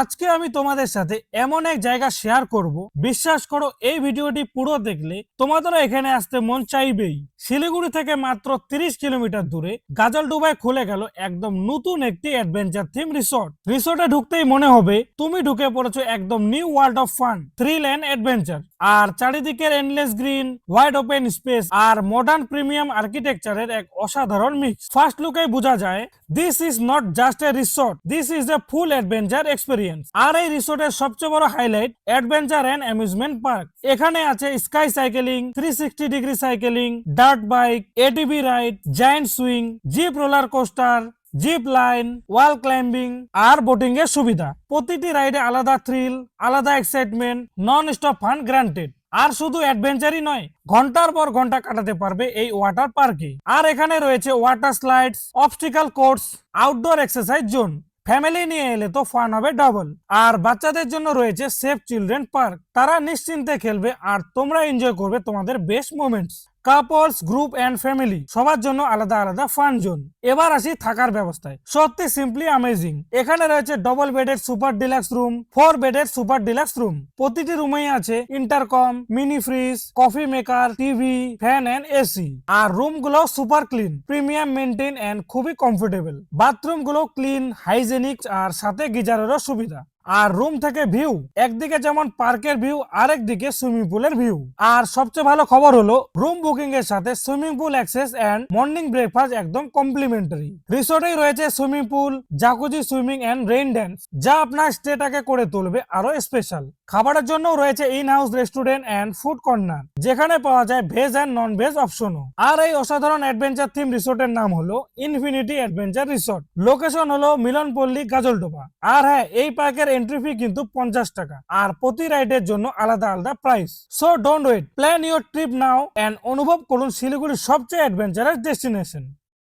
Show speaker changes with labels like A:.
A: আজকে আমি তোমাদের সাথে এমন এক জায়গা শেয়ার করব, বিশ্বাস করো এই ভিডিওটি পুরো দেখলে তোমাদেরও এখানে আসতে মন চাইবেই। শিলিগুড়ি থেকে মাত্র 30 কিলোমিটার দূরে গাজলডোবায় খুলে গেল একদম নতুন একটি অ্যাডভেঞ্চার থিম রিসোর্ট। রিসোর্টে ঢুকতেই মনে হবে তুমি ঢুকে পড়েছো একদম new world of fun, thrill and adventure. আর চারিদিকের endless green, wide open space আর মডার্ন প্রিমিয়াম আর্কিটেকচারের এক অসাধারণ মিক্স। ফার্স্ট লুকেই বোঝা যায় this is not just a resort, this is a full adventure experience. আর এই রিসোর্টের সবচেয়ে বড় highlight adventure and amusement park. এখানে আছে sky cycling, 360 degree cycling, dirt bike, ATV ride, giant swing, zip roller coaster, zip line, ওয়াল climbing আর boating এর সুবিধা। প্রতিটি রাইডে আলাদা থ্রিল, আলাদা excitement, non stop fun granted. আর শুধু অ্যাডভেঞ্চারই নয়, ঘন্টার পর ঘন্টা কাটাতে পারবে এই ওয়াটার পার্কে। আর এখানে রয়েছে water slides, obstacle course, outdoor exercise zone. Family নিয়ে এলে তো ফান হবে ডাবল। আর বাচ্চাদের জন্য রয়েছে সেফ চিলড্রেন পার্ক, তারা নিশ্চিন্তে খেলবে আর তোমরা এনজয় করবে তোমাদের best moments. Couples, group and family সবার জন্য আলাদা আলাদা ফান জোন। এবার আসি থাকার ব্যবস্থায়, সত্যি সিম্পলি অ্যামেজিং। এখানে রয়েছে ডবল বেডের সুপার ডিলাক্স রুম, 4 বেডের সুপার ডিলাক্স রুম। প্রতিটি রুমেই আছে intercom, mini fridge, coffee maker, TV, fan and AC. আর রুম গুলো super clean, premium maintain and খুবই কমফোর্টেবল। বাথরুম গুলো ক্লিন, হাইজেনিক আর সাথে গিজারেরও সুবিধা। আর রুম থেকে ভিউ, একদিকে যেমন পার্কের ভিউ, আরেক দিকে সুইমিং পুলের ভিউ। আর সবচেয়ে ভালো খবর হলো রুম বুকিং এর সাথে swimming pool access and morning breakfast একদম কমপ্লিমেন্টারি। রিসোর্টেই রয়েছে swimming pool, jacuzzi, swimming and rain dance, যা আপনার স্টেটাকে করে তুলবে আরো স্পেশাল। খাবারের জন্য রয়েছে in house restaurant and food corner, যেখানে পাওয়া যায় ভেজ এন্ড নন ভেজ অপশনও। আর এই অসাধারণ অ্যাডভেঞ্চার থিম রিসোর্টের নাম হলো ইনফিনিটি অ্যাডভেঞ্চার রিসোর্ট। লোকেশন হলো মিলনপল্লী, গাজলডোবা। আর হ্যাঁ, এই পার্কের এন্ট্রি ফি কিন্তু 50 টাকা, আর প্রতি রাইডের জন্য আলাদা আলাদা price. So don't wait, plan your trip now and অনুভব করুন শিলিগুড়ির সবচেয়ে অ্যাডভেঞ্চারাস ডেস্টিনেশন।